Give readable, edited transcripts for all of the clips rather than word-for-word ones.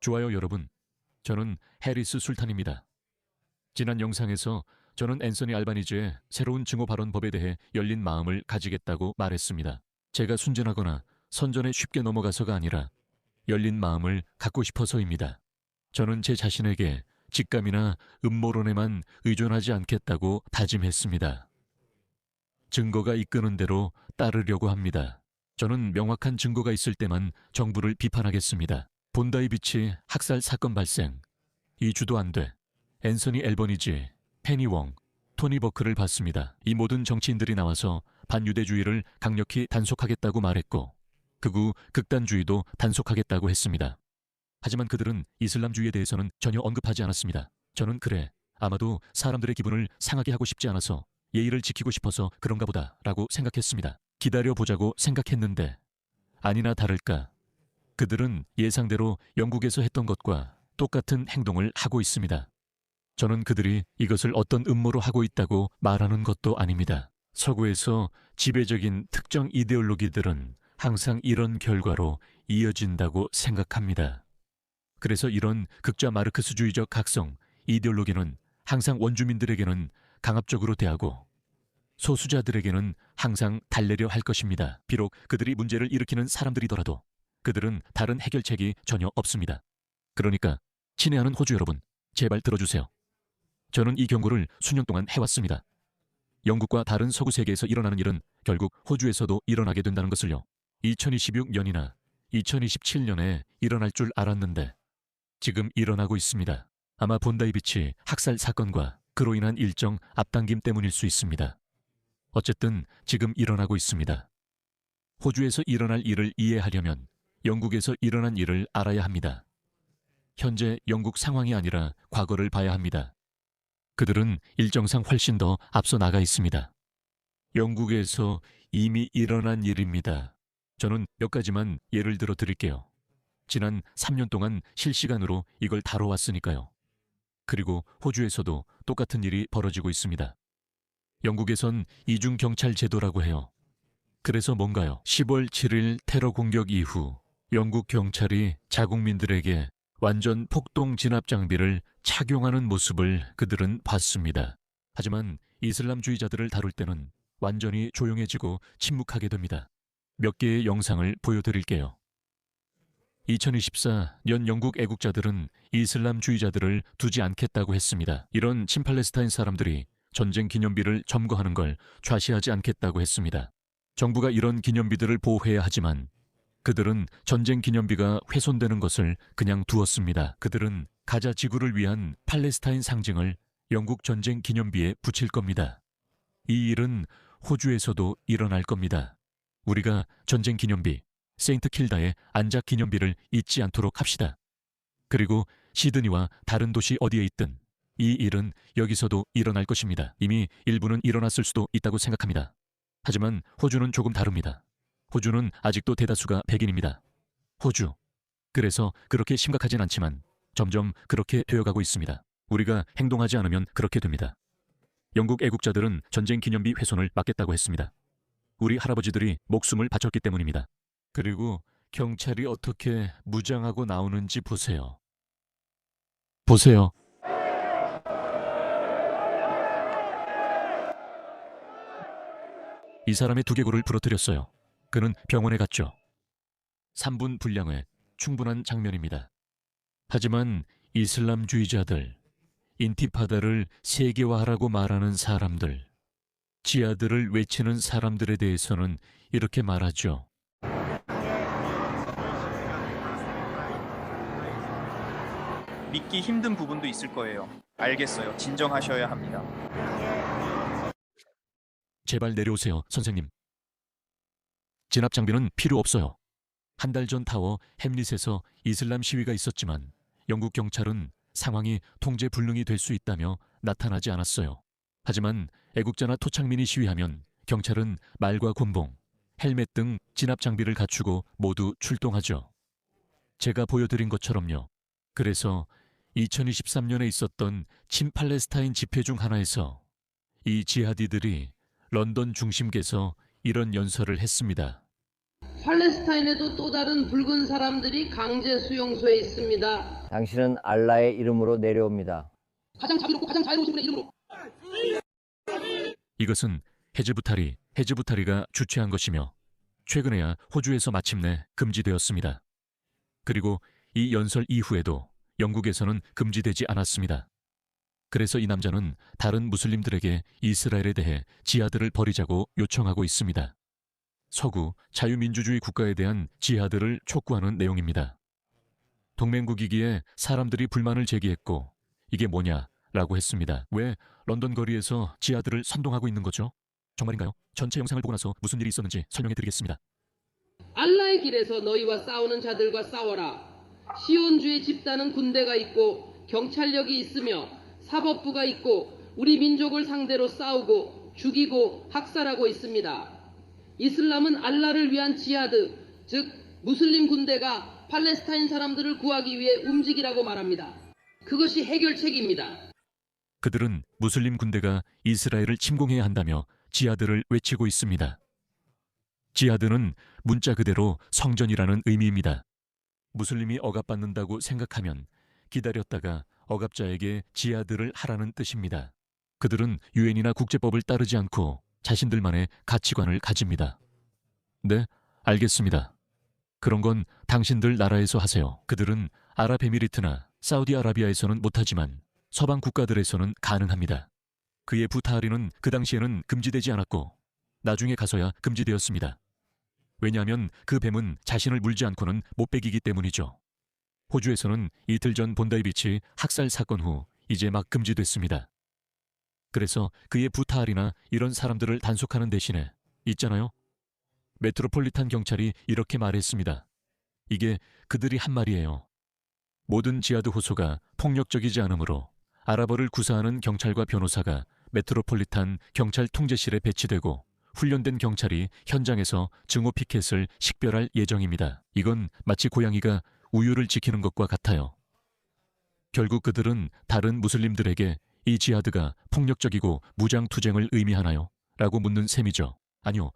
좋아요 여러분, 저는 해리스 술탄입니다. 지난 영상에서 저는 앤서니 알바니즈의 새로운 증오 발언법에 대해 열린 마음을 가지겠다고 말했습니다. 제가 순진하거나 선전에 쉽게 넘어가서가 아니라 열린 마음을 갖고 싶어서입니다. 저는 제 자신에게 직감이나 음모론에만 의존하지 않겠다고 다짐했습니다. 증거가 이끄는 대로 따르려고 합니다. 저는 명확한 증거가 있을 때만 정부를 비판하겠습니다. 본다이 비치 학살 사건 발생, 2주도 안 돼 앤서니 앨버니지, 페니 웡, 토니 버크를 봤습니다. 이 모든 정치인들이 나와서 반유대주의를 강력히 단속하겠다고 말했고 극우 극단주의도 단속하겠다고 했습니다. 하지만 그들은 이슬람주의에 대해서는 전혀 언급하지 않았습니다. 저는 그래, 아마도 사람들의 기분을 상하게 하고 싶지 않아서 예의를 지키고 싶어서 그런가 보다 라고 생각했습니다. 기다려보자고 생각했는데 아니나 다를까 그들은 예상대로 영국에서 했던 것과 똑같은 행동을 하고 있습니다. 저는 그들이 이것을 어떤 음모로 하고 있다고 말하는 것도 아닙니다. 서구에서 지배적인 특정 이데올로기들은 항상 이런 결과로 이어진다고 생각합니다. 그래서 이런 극좌 마르크스주의적 각성, 이데올로기는 항상 원주민들에게는 강압적으로 대하고 소수자들에게는 항상 달래려 할 것입니다. 비록 그들이 문제를 일으키는 사람들이더라도 그들은 다른 해결책이 전혀 없습니다. 그러니까 친애하는 호주 여러분, 제발 들어주세요. 저는 이 경고를 수년 동안 해왔습니다. 영국과 다른 서구 세계에서 일어나는 일은 결국 호주에서도 일어나게 된다는 것을요. 2026년이나 2027년에 일어날 줄 알았는데 지금 일어나고 있습니다. 아마 본다이 비치 학살 사건과 그로 인한 일정 앞당김 때문일 수 있습니다. 어쨌든 지금 일어나고 있습니다. 호주에서 일어날 일을 이해하려면 영국에서 일어난 일을 알아야 합니다. 현재 영국 상황이 아니라 과거를 봐야 합니다. 그들은 일정상 훨씬 더 앞서 나가 있습니다. 영국에서 이미 일어난 일입니다. 저는 몇 가지만 예를 들어 드릴게요. 지난 3년 동안 실시간으로 이걸 다뤄왔으니까요. 그리고 호주에서도 똑같은 일이 벌어지고 있습니다. 영국에선 이중 경찰 제도라고 해요. 그래서 뭔가요? 10월 7일 테러 공격 이후 영국 경찰이 자국민들에게 완전 폭동 진압 장비를 착용하는 모습을 그들은 봤습니다. 하지만 이슬람주의자들을 다룰 때는 완전히 조용해지고 침묵하게 됩니다. 몇 개의 영상을 보여드릴게요. 2024년 영국 애국자들은 이슬람주의자들을 두지 않겠다고 했습니다. 이런 친팔레스타인 사람들이 전쟁 기념비를 점거하는 걸 좌시하지 않겠다고 했습니다. 정부가 이런 기념비들을 보호해야 하지만 그들은 전쟁 기념비가 훼손되는 것을 그냥 두었습니다. 그들은 가자 지구를 위한 팔레스타인 상징을 영국 전쟁 기념비에 붙일 겁니다. 이 일은 호주에서도 일어날 겁니다. 우리가 전쟁 기념비, 세인트 킬다의 안작 기념비를 잊지 않도록 합시다. 그리고 시드니와 다른 도시 어디에 있든 이 일은 여기서도 일어날 것입니다. 이미 일부는 일어났을 수도 있다고 생각합니다. 하지만 호주는 조금 다릅니다. 호주는 아직도 대다수가 백인입니다. 호주. 그래서 그렇게 심각하진 않지만 점점 그렇게 되어가고 있습니다. 우리가 행동하지 않으면 그렇게 됩니다. 영국 애국자들은 전쟁 기념비 훼손을 막겠다고 했습니다. 우리 할아버지들이 목숨을 바쳤기 때문입니다. 그리고 경찰이 어떻게 무장하고 나오는지 보세요. 보세요. 이 사람의 두개골을 부러뜨렸어요. 그는 병원에 갔죠. 3분 분량의 충분한 장면입니다. 하지만 이슬람주의자들, 인티파다를 세계화하라고 말하는 사람들, 지하드를 외치는 사람들에 대해서는 이렇게 말하죠. 믿기 힘든 부분도 있을 거예요. 알겠어요. 진정하셔야 합니다. 제발 내려오세요, 선생님. 진압 장비는 필요 없어요. 한 달 전 타워 햄릿에서 이슬람 시위가 있었지만 영국 경찰은 상황이 통제 불능이 될 수 있다며 나타나지 않았어요. 하지만 애국자나 토착민이 시위하면 경찰은 말과 곤봉, 헬멧 등 진압 장비를 갖추고 모두 출동하죠. 제가 보여드린 것처럼요. 그래서 2023년에 있었던 친팔레스타인 집회 중 하나에서 이 지하디들이 런던 중심계에서 이런 연설을 했습니다. 팔레스타인에도 또 다른 붉은 사람들이 강제 수용소에 있습니다. 당신은 알라의 이름으로 내려옵니다. 가장 자비롭고 가장 자유로우신 분의 이름으로. 이것은 헤즈부타리가 주최한 것이며 최근에야 호주에서 마침내 금지되었습니다. 그리고 이 연설 이후에도 영국에서는 금지되지 않았습니다. 그래서 이 남자는 다른 무슬림들에게 이스라엘에 대해 지하드를 벌이자고 요청하고 있습니다. 서구 자유민주주의 국가에 대한 지하드를 촉구하는 내용입니다. 동맹국이기에 사람들이 불만을 제기했고 이게 뭐냐라고 했습니다. 왜 런던 거리에서 지하드를 선동하고 있는 거죠? 정말인가요? 전체 영상을 보고 나서 무슨 일이 있었는지 설명해 드리겠습니다. 알라의 길에서 너희와 싸우는 자들과 싸워라. 시온주의 집단은 군대가 있고 경찰력이 있으며 사법부가 있고 우리 민족을 상대로 싸우고 죽이고 학살하고 있습니다. 이슬람은 알라를 위한 지하드, 즉 무슬림 군대가 팔레스타인 사람들을 구하기 위해 움직이라고 말합니다. 그것이 해결책입니다. 그들은 무슬림 군대가 이스라엘을 침공해야 한다며 지하드를 외치고 있습니다. 지하드는 문자 그대로 성전이라는 의미입니다. 무슬림이 억압받는다고 생각하면 기다렸다가 억압자에게 지하드를 하라는 뜻입니다. 그들은 유엔이나 국제법을 따르지 않고 자신들만의 가치관을 가집니다. 네, 알겠습니다. 그런 건 당신들 나라에서 하세요. 그들은 아랍에미리트나 사우디아라비아에서는 못하지만 서방 국가들에서는 가능합니다. 그의 부타하리는 그 당시에는 금지되지 않았고 나중에 가서야 금지되었습니다. 왜냐하면 그 뱀은 자신을 물지 않고는 못 베기기 때문이죠. 호주에서는 이틀 전 본다이비치 학살 사건 후 이제 막 금지됐습니다. 그래서 그의 부타하리나 이런 사람들을 단속하는 대신에 있잖아요. 메트로폴리탄 경찰이 이렇게 말했습니다. 이게 그들이 한 말이에요. 모든 지하드 호소가 폭력적이지 않으므로 아랍어를 구사하는 경찰과 변호사가 메트로폴리탄 경찰 통제실에 배치되고 훈련된 경찰이 현장에서 증오 피켓을 식별할 예정입니다. 이건 마치 고양이가 우유를 지키는 것과 같아요. 결국 그들은 다른 무슬림들에게 이 지하드가 폭력적이고 무장투쟁을 의미하나요? 라고 묻는 셈이죠. 아니요.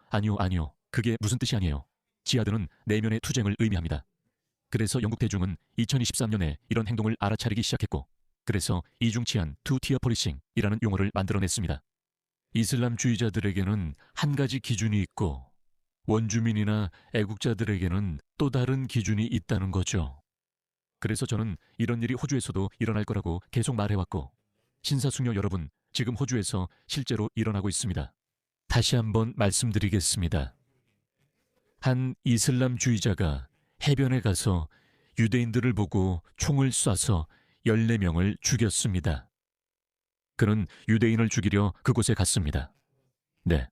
그게 무슨 뜻이 아니에요. 지하드는 내면의 투쟁을 의미합니다. 그래서 영국 대중은 2023년에 이런 행동을 알아차리기 시작했고 그래서 이중치안, 투티어 폴리싱이라는 용어를 만들어냈습니다. 이슬람주의자들에게는 한 가지 기준이 있고 원주민이나 애국자들에게는 또 다른 기준이 있다는 거죠. 그래서 저는 이런 일이 호주에서도 일어날 거라고 계속 말해왔고 신사숙녀 여러분, 지금 호주에서 실제로 일어나고 있습니다. 다시 한번 말씀드리겠습니다. 한 이슬람주의자가 해변에 가서 유대인들을 보고 총을 쏴서 14명을 죽였습니다. 그는 유대인을 죽이려 그곳에 갔습니다. 네,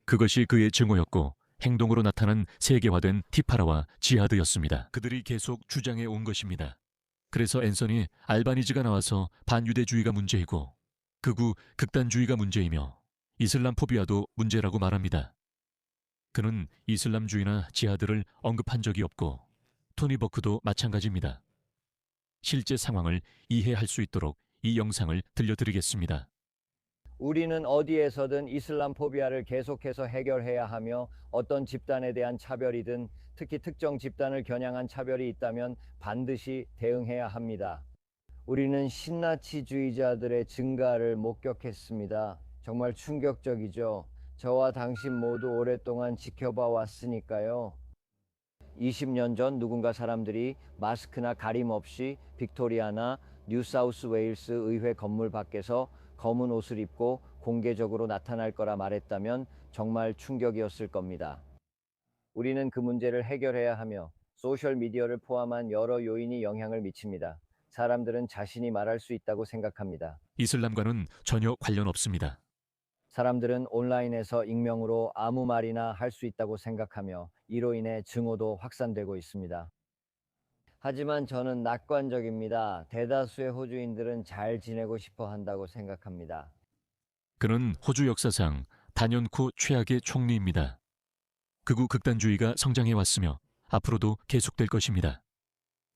그것이 그의 증오였고 행동으로 나타난 세계화된 티파라와 지하드였습니다. 그들이 계속 주장해 온 것입니다. 그래서 앤서니 알바니즈가 나와서 반유대주의가 문제이고 극우 극단주의가 문제이며 이슬람 포비아도 문제라고 말합니다. 그는 이슬람주의나 지하드를 언급한 적이 없고 토니 버크도 마찬가지입니다. 실제 상황을 이해할 수 있도록 이 영상을 들려드리겠습니다. 우리는 어디에서든 이슬람 포비아를 계속해서 해결해야 하며 어떤 집단에 대한 차별이든 특히 특정 집단을 겨냥한 차별이 있다면 반드시 대응해야 합니다. 우리는 신나치주의자들의 증가를 목격했습니다. 정말 충격적이죠. 저와 당신 모두 오랫동안 지켜봐 왔으니까요. 20년 전 누군가 사람들이 마스크나 가림 없이 빅토리아나 뉴사우스 웨일스 의회 건물 밖에서 검은 옷을 입고 공개적으로 나타날 거라 말했다면 정말 충격이었을 겁니다. 우리는 그 문제를 해결해야 하며 소셜미디어를 포함한 여러 요인이 영향을 미칩니다. 사람들은 자신이 말할 수 있다고 생각합니다. 이슬람과는 전혀 관련 없습니다. 사람들은 온라인에서 익명으로 아무 말이나 할 수 있다고 생각하며 이로 인해 증오도 확산되고 있습니다. 하지만 저는 낙관적입니다. 대다수의 호주인들은 잘 지내고 싶어 한다고 생각합니다. 그는 호주 역사상 단연코 최악의 총리입니다. 극우 극단주의가 성장해왔으며 앞으로도 계속될 것입니다.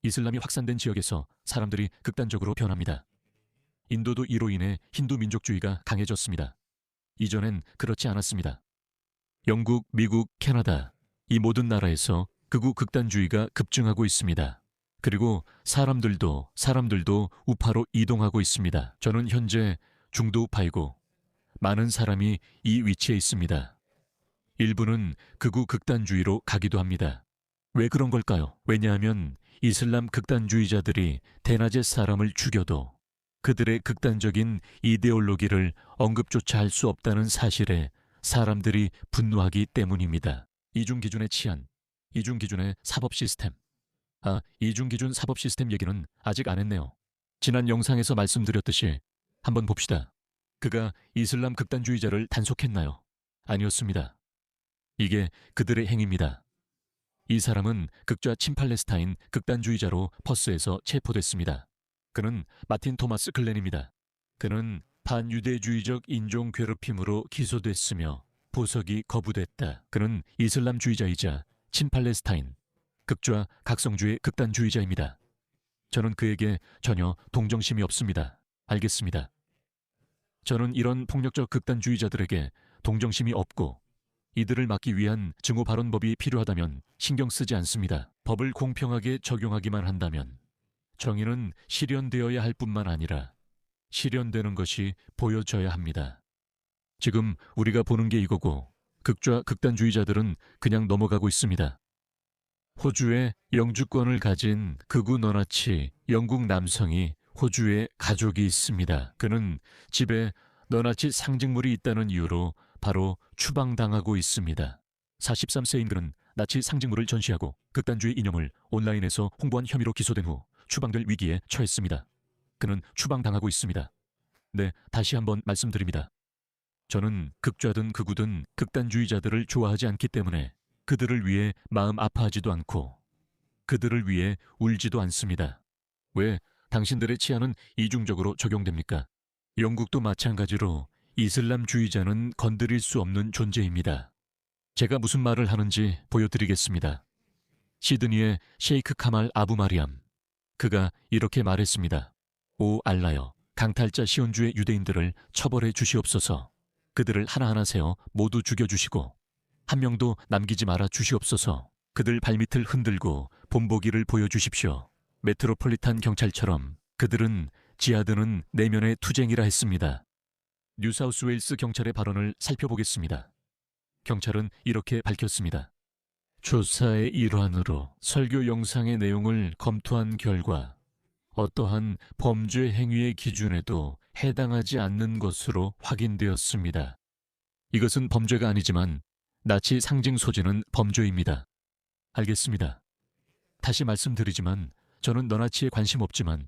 이슬람이 확산된 지역에서 사람들이 극단적으로 변합니다. 인도도 이로 인해 힌두 민족주의가 강해졌습니다. 이전엔 그렇지 않았습니다. 영국, 미국, 캐나다, 이 모든 나라에서 극우 극단주의가 급증하고 있습니다. 그리고 사람들도 우파로 이동하고 있습니다. 저는 현재 중도 우파이고 많은 사람이 이 위치에 있습니다. 일부는 극우 극단주의로 가기도 합니다. 왜 그런 걸까요? 왜냐하면 이슬람 극단주의자들이 대낮에 사람을 죽여도 그들의 극단적인 이데올로기를 언급조차 할 수 없다는 사실에 사람들이 분노하기 때문입니다. 이중기준의 치안, 이중기준의 사법 시스템. 이중기준 사법 시스템 얘기는 아직 안 했네요. 지난 영상에서 말씀드렸듯이 한번 봅시다. 그가 이슬람 극단주의자를 단속했나요? 아니었습니다. 이게 그들의 행위입니다. 이 사람은 극좌 친팔레스타인 극단주의자로 퍼스에서 체포됐습니다. 그는 마틴 토마스 글렌입니다. 그는 반유대주의적 인종 괴롭힘으로 기소됐으며 보석이 거부됐다. 그는 이슬람주의자이자 친팔레스타인 극좌 각성주의 극단주의자입니다. 저는 그에게 전혀 동정심이 없습니다. 알겠습니다. 저는 이런 폭력적 극단주의자들에게 동정심이 없고 이들을 막기 위한 증오 발언법이 필요하다면 신경 쓰지 않습니다. 법을 공평하게 적용하기만 한다면 정의는 실현되어야 할 뿐만 아니라 실현되는 것이 보여져야 합니다. 지금 우리가 보는 게 이거고 극좌 극단주의자들은 그냥 넘어가고 있습니다. 호주의 영주권을 가진 극우 너나치 영국 남성이 호주에 가족이 있습니다. 그는 집에 너나치 상징물이 있다는 이유로 바로 추방당하고 있습니다. 43세인 그는 나치 상징물을 전시하고 극단주의 이념을 온라인에서 홍보한 혐의로 기소된 후 추방될 위기에 처했습니다. 그는 추방당하고 있습니다. 네, 다시 한번 말씀드립니다. 저는 극좌든 극우든 극단주의자들을 좋아하지 않기 때문에 그들을 위해 마음 아파하지도 않고 그들을 위해 울지도 않습니다. 왜 당신들의 치안은 이중적으로 적용됩니까? 영국도 마찬가지로 이슬람주의자는 건드릴 수 없는 존재입니다. 제가 무슨 말을 하는지 보여드리겠습니다. 시드니의 셰이크 카말 아부 마리암. 그가 이렇게 말했습니다. 오 알라여, 강탈자 시온주의 유대인들을 처벌해 주시옵소서. 그들을 하나하나 세어 모두 죽여주시고 한 명도 남기지 말아 주시옵소서. 그들 발밑을 흔들고 본보기를 보여주십시오. 메트로폴리탄 경찰처럼 그들은 지하드는 내면의 투쟁이라 했습니다. 뉴사우스웨일스 경찰의 발언을 살펴보겠습니다. 경찰은 이렇게 밝혔습니다. 조사의 일환으로 설교 영상의 내용을 검토한 결과 어떠한 범죄 행위의 기준에도 해당하지 않는 것으로 확인되었습니다. 이것은 범죄가 아니지만 나치 상징 소지는 범죄입니다. 알겠습니다. 다시 말씀드리지만 저는 너나치에 관심 없지만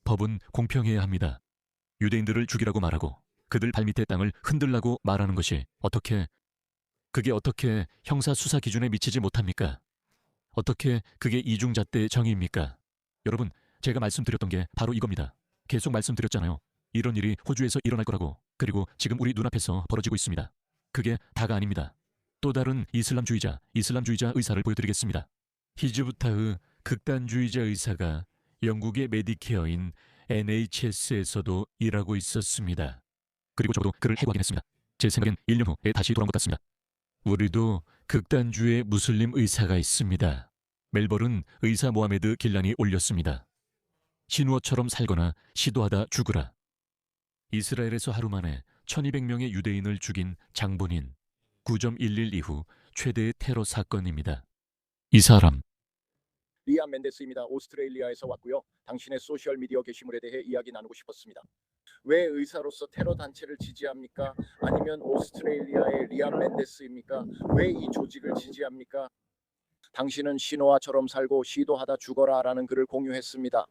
법은 공평해야 합니다. 유대인들을 죽이라고 말하고 그들 발밑의 땅을 흔들라고 말하는 것이 그게 어떻게 형사 수사 기준에 미치지 못합니까? 어떻게 그게 이중잣대의 정의입니까? 여러분, 제가 말씀드렸던 게 바로 이겁니다. 계속 말씀드렸잖아요. 이런 일이 호주에서 일어날 거라고. 그리고 지금 우리 눈앞에서 벌어지고 있습니다. 그게 다가 아닙니다. 또 다른 이슬람주의자 의사를 보여드리겠습니다. 히즈부타흐 극단주의자 의사가 영국의 메디케어인 NHS에서도 일하고 있었습니다. 그리고 저도 그를 해고하긴 했습니다. 제 생각엔 1년 후에 다시 돌아온 것 같습니다. 우리도 극단주의 무슬림 의사가 있습니다. 멜버른 의사 모하메드 길란이 올렸습니다. 신우어처럼 살거나 시도하다 죽으라. 이스라엘에서 하루 만에 1200명의 유대인을 죽인 장본인 9.11 이후 최대의 테러 사건입니다. 이 사람 리암 멘데스입니다. 오스트레일리아에서 왔고요. 당신의 소셜미디어 게시물에 대해 이야기 나누고 싶었습니다. 왜 의사로서 테러 단체를 지지합니까? 아니면 오스트레일리아의 리암 멘데스입니까? 왜 이 조직을 지지합니까? 당신은 신호아처럼 살고 시도하다 죽어라라는 글을 공유했습니다.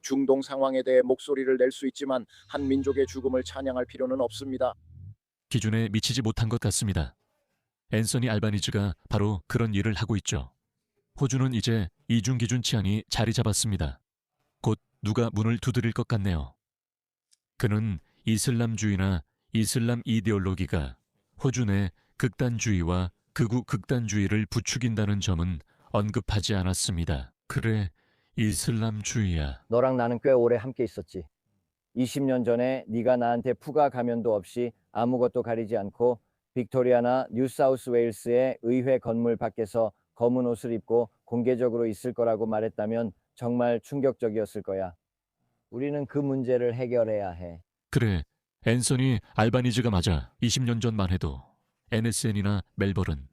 중동 상황에 대해 목소리를 낼 수 있지만 한 민족의 죽음을 찬양할 필요는 없습니다. 기준에 미치지 못한 것 같습니다. 앤서니 알바니즈가 바로 그런 일을 하고 있죠. 호주는 이제 이중기준 치안이 자리 잡았습니다. 곧 누가 문을 두드릴 것 같네요. 그는 이슬람주의나 이슬람 이데올로기가 호주 내 극단주의와 극우 극단주의를 부추긴다는 점은 언급하지 않았습니다. 그래, 이슬람주의야. 너랑 나는 꽤 오래 함께 있었지. 20년 전에 네가 나한테 푸가 가면도 없이 아무것도 가리지 않고 빅토리아나 뉴사우스웨일스의 의회 건물 밖에서 검은 옷을 입고 공개적으로 있을 거라고 말했다면 정말 충격적이었을 거야. 우리는 그 문제를 해결해야 해. 그래, 앤서니 알바니즈가 맞아. 20년 전만 해도 NSN이나 멜버른,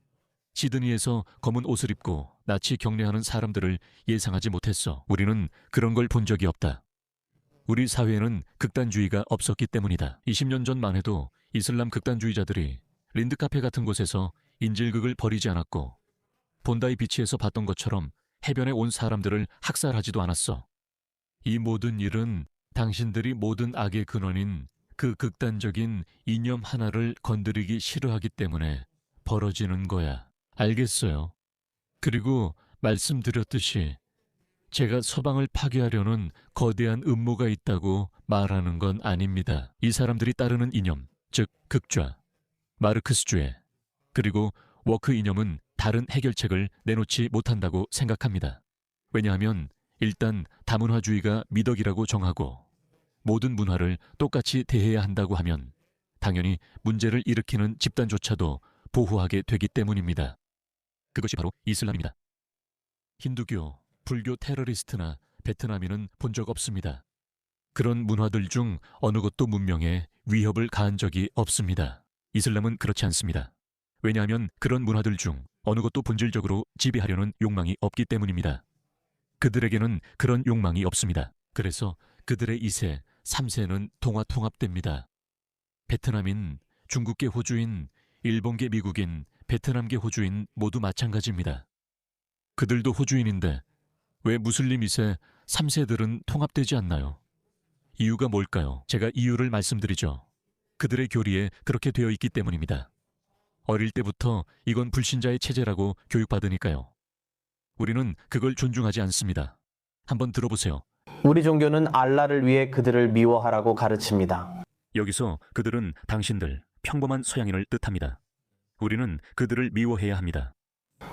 시드니에서 검은 옷을 입고 나치 경례하는 사람들을 예상하지 못했어. 우리는 그런 걸 본 적이 없다. 우리 사회에는 극단주의가 없었기 때문이다. 20년 전만 해도 이슬람 극단주의자들이 린드카페 같은 곳에서 인질극을 벌이지 않았고 본다이 비치에서 봤던 것처럼 해변에 온 사람들을 학살하지도 않았어. 이 모든 일은 당신들이 모든 악의 근원인 그 극단적인 이념 하나를 건드리기 싫어하기 때문에 벌어지는 거야. 알겠어요. 그리고 말씀드렸듯이 제가 서방을 파괴하려는 거대한 음모가 있다고 말하는 건 아닙니다. 이 사람들이 따르는 이념, 즉 극좌, 마르크스주의, 그리고 워크 이념은 다른 해결책을 내놓지 못한다고 생각합니다. 왜냐하면 일단 다문화주의가 미덕이라고 정하고 모든 문화를 똑같이 대해야 한다고 하면 당연히 문제를 일으키는 집단조차도 보호하게 되기 때문입니다. 그것이 바로 이슬람입니다. 힌두교, 불교 테러리스트나 베트남인은 본 적 없습니다. 그런 문화들 중 어느 것도 문명에 위협을 가한 적이 없습니다. 이슬람은 그렇지 않습니다. 왜냐하면 그런 문화들 중 어느 것도 본질적으로 지배하려는 욕망이 없기 때문입니다. 그들에게는 그런 욕망이 없습니다. 그래서 그들의 2세, 3세는 통합됩니다. 베트남인, 중국계 호주인, 일본계 미국인, 베트남계 호주인 모두 마찬가지입니다. 그들도 호주인인데 왜 무슬림 2세, 3세들은 통합되지 않나요? 이유가 뭘까요? 제가 이유를 말씀드리죠. 그들의 교리에 그렇게 되어 있기 때문입니다. 어릴 때부터 이건 불신자의 체제라고 교육받으니까요. 우리는 그걸 존중하지 않습니다. 한번 들어보세요. 우리 종교는 알라를 위해 그들을 미워하라고 가르칩니다. 여기서 그들은 당신들, 평범한 서양인을 뜻합니다. 우리는 그들을 미워해야 합니다.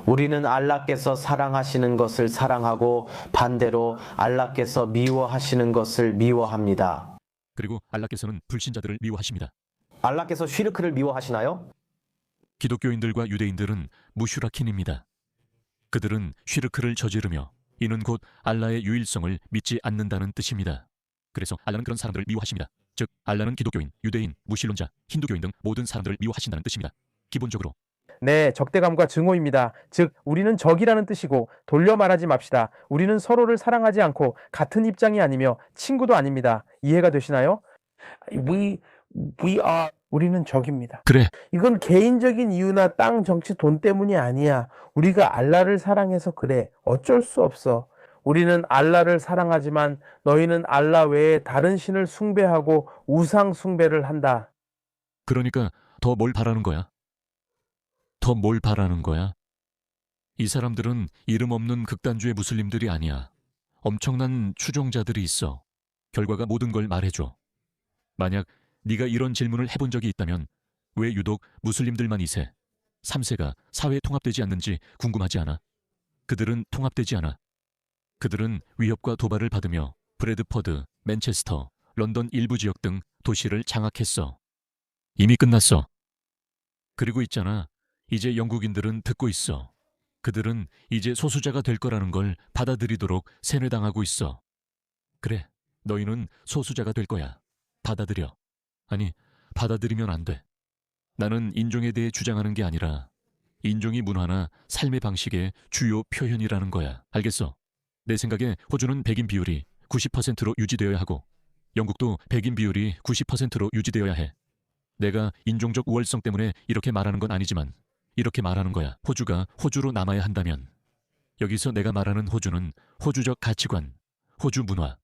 우리는 알라께서 사랑하시는 것을 사랑하고 반대로 알라께서 미워하시는 것을 미워합니다. 그리고 알라께서는 불신자들을 미워하십니다. 알라께서 쉬르크를 미워하시나요? 기독교인들과 유대인들은 무슈라킨입니다. 그들은 쉬르크를 저지르며 이는 곧 알라의 유일성을 믿지 않는다는 뜻입니다. 그래서 알라는 그런 사람들을 미워하십니다. 즉 알라는 기독교인, 유대인, 무신론자, 힌두교인 등 모든 사람들을 미워하신다는 뜻입니다. 기본적으로 네, 적대감과 증오입니다. 즉, 우리는 적이라는 뜻이고 돌려 말하지 맙시다. 우리는 서로를 사랑하지 않고 같은 입장이 아니며 친구도 아닙니다. 이해가 되시나요? 우리는 적입니다. 그래, 이건 개인적인 이유나 땅, 정치, 돈 때문이 아니야. 우리가 알라를 사랑해서 그래. 어쩔 수 없어. 우리는 알라를 사랑하지만 너희는 알라 외에 다른 신을 숭배하고 우상 숭배를 한다. 그러니까 더 뭘 바라는 거야? 더 뭘 바라는 거야? 이 사람들은 이름 없는 극단주의 무슬림들이 아니야. 엄청난 추종자들이 있어. 결과가 모든 걸 말해줘. 만약 네가 이런 질문을 해본 적이 있다면 왜 유독 무슬림들만 2세, 3세가 사회에 통합되지 않는지 궁금하지 않아? 그들은 통합되지 않아. 그들은 위협과 도발을 받으며 브래드퍼드, 맨체스터, 런던 일부 지역 등 도시를 장악했어. 이미 끝났어. 그리고 있잖아. 이제 영국인들은 듣고 있어. 그들은 이제 소수자가 될 거라는 걸 받아들이도록 세뇌당하고 있어. 그래, 너희는 소수자가 될 거야. 받아들여. 아니, 받아들이면 안 돼. 나는 인종에 대해 주장하는 게 아니라 인종이 문화나 삶의 방식의 주요 표현이라는 거야. 알겠어? 내 생각에 호주는 백인 비율이 90%로 유지되어야 하고 영국도 백인 비율이 90%로 유지되어야 해. 내가 인종적 우월성 때문에 이렇게 말하는 건 아니지만 이렇게 말하는 거야. 호주가 호주로 남아야 한다면 여기서 내가 말하는 호주는 호주적 가치관, 호주 문화,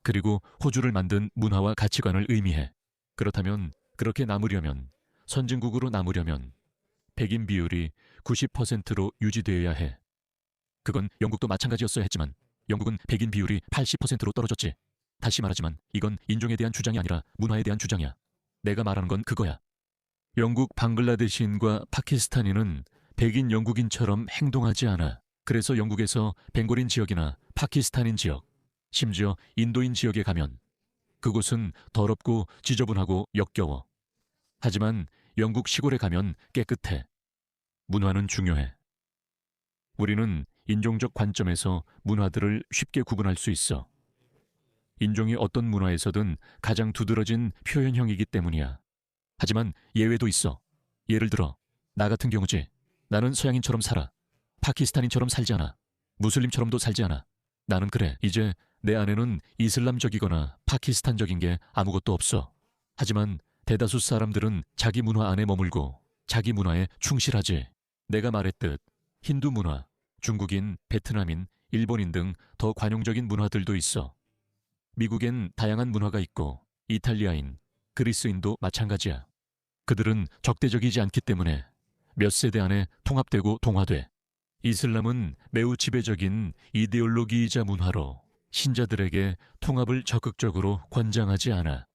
그리고 호주를 만든 문화와 가치관을 의미해. 그렇다면 그렇게 남으려면, 선진국으로 남으려면 백인 비율이 90%로 유지되어야 해. 그건 영국도 마찬가지였어야 했지만 영국은 백인 비율이 80%로 떨어졌지. 다시 말하지만 이건 인종에 대한 주장이 아니라 문화에 대한 주장이야. 내가 말하는 건 그거야. 영국 방글라데시인과 파키스탄인은 백인 영국인처럼 행동하지 않아. 그래서 영국에서 벵골인 지역이나 파키스탄인 지역, 심지어 인도인 지역에 가면 그곳은 더럽고 지저분하고 역겨워. 하지만 영국 시골에 가면 깨끗해. 문화는 중요해. 우리는 인종적 관점에서 문화들을 쉽게 구분할 수 있어. 인종이 어떤 문화에서든 가장 두드러진 표현형이기 때문이야. 하지만 예외도 있어. 예를 들어 나 같은 경우지. 나는 서양인처럼 살아. 파키스탄인처럼 살지 않아. 무슬림처럼도 살지 않아. 나는 그래. 이제 내 안에는 이슬람적이거나 파키스탄적인 게 아무것도 없어. 하지만 대다수 사람들은 자기 문화 안에 머물고 자기 문화에 충실하지. 내가 말했듯 힌두 문화, 중국인, 베트남인, 일본인 등 더 관용적인 문화들도 있어. 미국엔 다양한 문화가 있고 이탈리아인, 그리스인도 마찬가지야. 그들은 적대적이지 않기 때문에 몇 세대 안에 통합되고 동화돼. 이슬람은 매우 지배적인 이데올로기이자 문화로 신자들에게 통합을 적극적으로 권장하지 않아.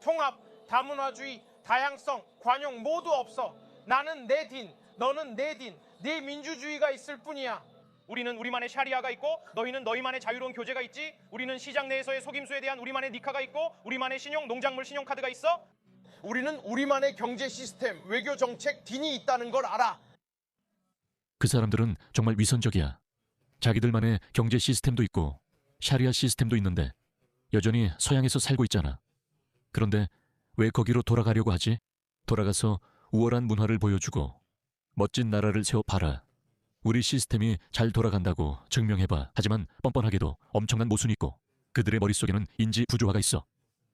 통합, 다문화주의, 다양성, 관용 모두 없어. 나는 내 딘, 너는 내 딘, 네 민주주의가 있을 뿐이야. 우리는 우리만의 샤리아가 있고 너희는 너희만의 자유로운 교제가 있지. 우리는 시장 내에서의 속임수에 대한 우리만의 니카가 있고 우리만의 신용, 농작물 신용카드가 있어. 우리는 우리만의 경제 시스템, 외교 정책, 딘이 있다는 걸 알아. 그 사람들은 정말 위선적이야. 자기들만의 경제 시스템도 있고 샤리아 시스템도 있는데 여전히 서양에서 살고 있잖아. 그런데 왜 거기로 돌아가려고 하지? 돌아가서 우월한 문화를 보여주고 멋진 나라를 세워 봐라. 우리 시스템이 잘 돌아간다고 증명해봐. 하지만 뻔뻔하게도 엄청난 모순이 있고 그들의 머릿속에는 인지 부조화가 있어.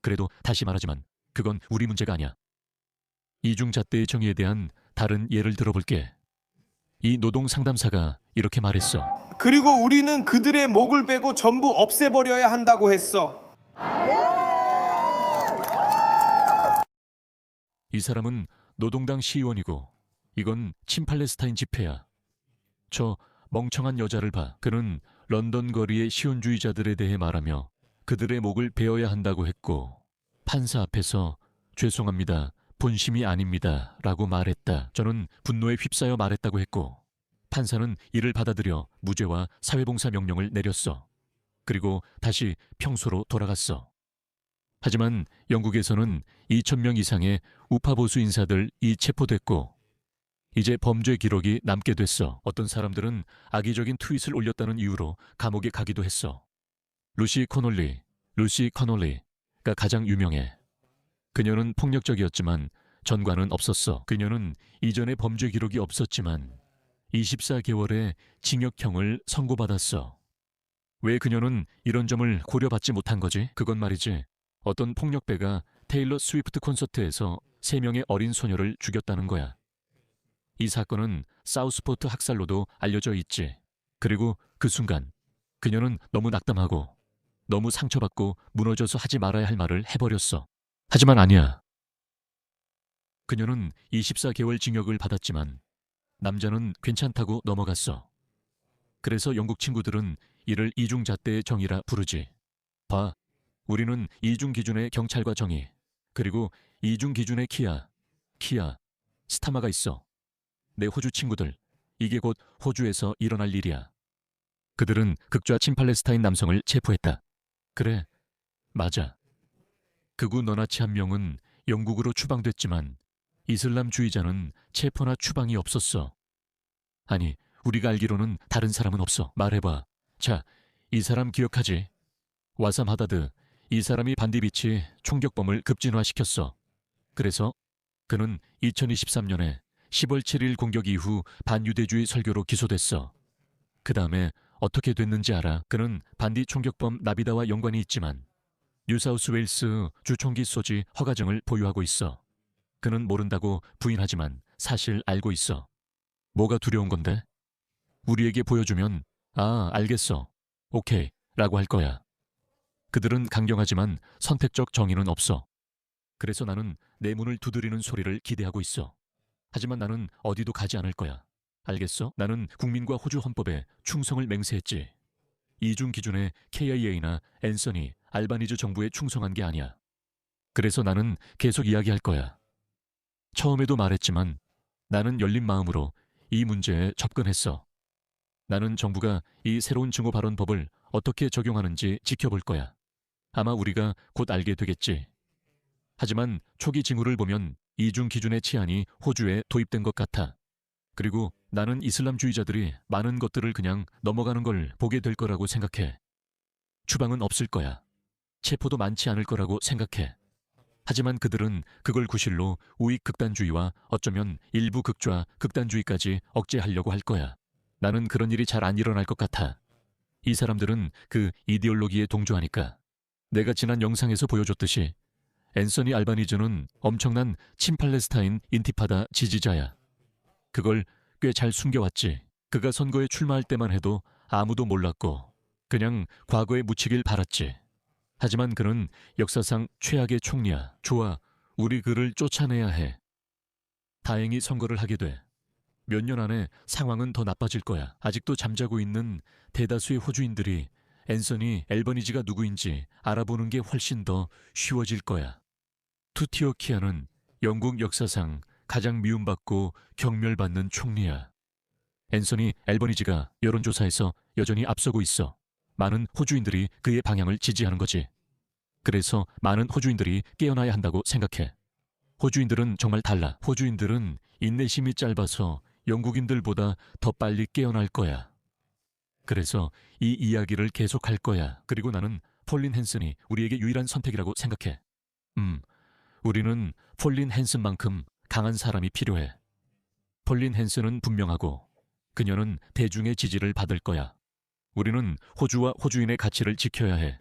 그래도 다시 말하지만 그건 우리 문제가 아니야. 이중잣대의 정의에 대한 다른 예를 들어볼게. 이 노동 상담사가 이렇게 말했어. 그리고 우리는 그들의 목을 베고 전부 없애버려야 한다고 했어. 이 사람은 노동당 시의원이고 이건 친팔레스타인 집회야. 저 멍청한 여자를 봐. 그는 런던 거리의 시온주의자들에 대해 말하며 그들의 목을 베어야 한다고 했고 판사 앞에서 죄송합니다. 본심이 아닙니다. 라고 말했다. 저는 분노에 휩싸여 말했다고 했고 판사는 이를 받아들여 무죄와 사회봉사 명령을 내렸어. 그리고 다시 평소로 돌아갔어. 하지만 영국에서는 2,000명 이상의 우파 보수 인사들이 체포됐고 이제 범죄 기록이 남게 됐어. 어떤 사람들은 악의적인 트윗을 올렸다는 이유로 감옥에 가기도 했어. 루시 커놀리가 가장 유명해. 그녀는 폭력적이었지만 전과는 없었어. 그녀는 이전에 범죄 기록이 없었지만 24개월의 징역형을 선고받았어. 왜 그녀는 이런 점을 고려받지 못한 거지? 그건 말이지. 어떤 폭력배가 테일러 스위프트 콘서트에서 3명의 어린 소녀를 죽였다는 거야. 이 사건은 사우스포트 학살로도 알려져 있지. 그리고 그 순간 그녀는 너무 낙담하고 너무 상처받고 무너져서 하지 말아야 할 말을 해버렸어. 하지만 아니야. 그녀는 24개월 징역을 받았지만 남자는 괜찮다고 넘어갔어. 그래서 영국 친구들은 이를 이중잣대의 정의라 부르지. 봐, 우리는 이중 기준의 경찰과 정의, 그리고 이중 기준의 키아, 스타마가 있어. 내 호주 친구들, 이게 곧 호주에서 일어날 일이야. 그들은 극좌 친팔레스타인 남성을 체포했다. 그래, 맞아. 극우 너나치 한 명은 영국으로 추방됐지만 이슬람주의자는 체포나 추방이 없었어. 아니, 우리가 알기로는 다른 사람은 없어. 말해봐. 자, 이 사람 기억하지? 와삼 하다드, 이 사람이 반디비치 총격범을 급진화시켰어. 그래서 그는 2023년에 10월 7일 공격 이후 반유대주의 설교로 기소됐어. 그 다음에 어떻게 됐는지 알아? 그는 반디 총격범 나비다와 연관이 있지만 뉴사우스웨일스 주총기 소지 허가증을 보유하고 있어. 그는 모른다고 부인하지만 사실 알고 있어. 뭐가 두려운 건데? 우리에게 보여주면 아, 알겠어. 오케이 라고 할 거야. 그들은 강경하지만 선택적 정의는 없어. 그래서 나는 내 문을 두드리는 소리를 기대하고 있어. 하지만 나는 어디도 가지 않을 거야. 알겠어? 나는 국민과 호주 헌법에 충성을 맹세했지. 이중 기준의 KIA나 앤서니, 알바니즈 정부에 충성한 게 아니야. 그래서 나는 계속 이야기할 거야. 처음에도 말했지만 나는 열린 마음으로 이 문제에 접근했어. 나는 정부가 이 새로운 증오 발언 법을 어떻게 적용하는지 지켜볼 거야. 아마 우리가 곧 알게 되겠지. 하지만 초기 징후를 보면 이중 기준의 치안이 호주에 도입된 것 같아. 그리고 나는 이슬람주의자들이 많은 것들을 그냥 넘어가는 걸 보게 될 거라고 생각해. 추방은 없을 거야. 체포도 많지 않을 거라고 생각해. 하지만 그들은 그걸 구실로 우익 극단주의와 어쩌면 일부 극좌 극단주의까지 억제하려고 할 거야. 나는 그런 일이 잘 안 일어날 것 같아. 이 사람들은 그 이데올로기에 동조하니까. 내가 지난 영상에서 보여줬듯이 앤서니 알바니즈는 엄청난 친팔레스타인 인티파다 지지자야. 그걸 꽤 잘 숨겨왔지. 그가 선거에 출마할 때만 해도 아무도 몰랐고 그냥 과거에 묻히길 바랐지. 하지만 그는 역사상 최악의 총리야. 좋아, 우리 그를 쫓아내야 해. 다행히 선거를 하게 돼. 몇 년 안에 상황은 더 나빠질 거야. 아직도 잠자고 있는 대다수의 호주인들이 앤서니 앨버니지가 누구인지 알아보는 게 훨씬 더 쉬워질 거야. 투티어 키아는 영국 역사상 가장 미움받고 경멸받는 총리야. 앤서니 앨버니지가 여론조사에서 여전히 앞서고 있어. 많은 호주인들이 그의 방향을 지지하는 거지. 그래서 많은 호주인들이 깨어나야 한다고 생각해. 호주인들은 정말 달라. 호주인들은 인내심이 짧아서 영국인들보다 더 빨리 깨어날 거야. 그래서 이 이야기를 계속할 거야. 그리고 나는 폴린 헨슨이 우리에게 유일한 선택이라고 생각해. 우리는 폴린 헨슨만큼 강한 사람이 필요해. 폴린 헨슨은 분명하고 그녀는 대중의 지지를 받을 거야. 우리는 호주와 호주인의 가치를 지켜야 해.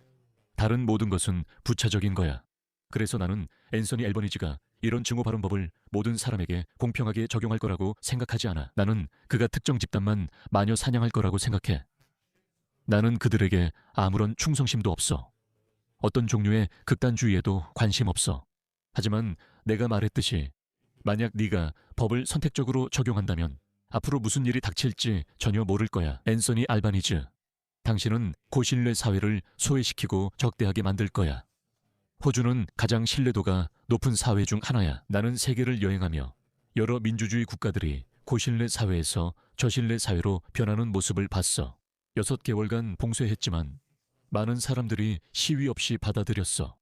다른 모든 것은 부차적인 거야. 그래서 나는 앤서니 앨버니지가 이런 증오 발언법을 모든 사람에게 공평하게 적용할 거라고 생각하지 않아. 나는 그가 특정 집단만 마녀 사냥할 거라고 생각해. 나는 그들에게 아무런 충성심도 없어. 어떤 종류의 극단주의에도 관심 없어. 하지만 내가 말했듯이 만약 네가 법을 선택적으로 적용한다면 앞으로 무슨 일이 닥칠지 전혀 모를 거야. 앤서니 알바니즈, 당신은 고신뢰 사회를 소외시키고 적대하게 만들 거야. 호주는 가장 신뢰도가 높은 사회 중 하나야. 나는 세계를 여행하며 여러 민주주의 국가들이 고신뢰 사회에서 저신뢰 사회로 변하는 모습을 봤어. 6개월간 봉쇄했지만 많은 사람들이 시위 없이 받아들였어.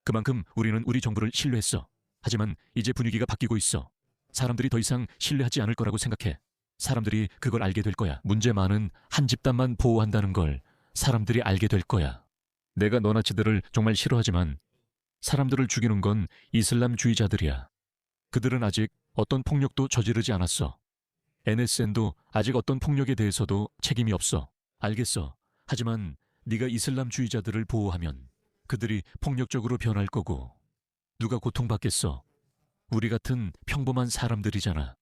그만큼 우리는 우리 정부를 신뢰했어. 하지만 이제 분위기가 바뀌고 있어. 사람들이 더 이상 신뢰하지 않을 거라고 생각해. 사람들이 그걸 알게 될 거야. 문제만은 한 집단만 보호한다는 걸 사람들이 알게 될 거야. 내가 너나치들을 정말 싫어하지만 사람들을 죽이는 건 이슬람주의자들이야. 그들은 아직 어떤 폭력도 저지르지 않았어. NSN도 아직 어떤 폭력에 대해서도 책임이 없어. 알겠어. 하지만 네가 이슬람주의자들을 보호하면 그들이 폭력적으로 변할 거고 누가 고통받겠어. 우리 같은 평범한 사람들이잖아.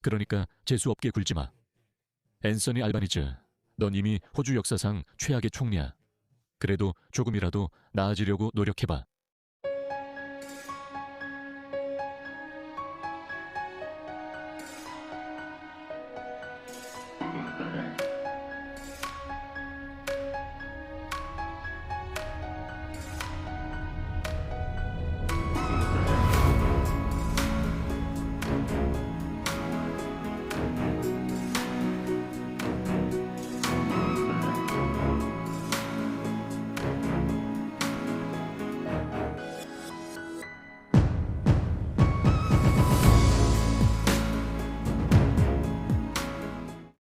그러니까 재수없게 굴지 마. 앤서니 알바니즈, 넌 이미 호주 역사상 최악의 총리야. 그래도 조금이라도 나아지려고 노력해봐.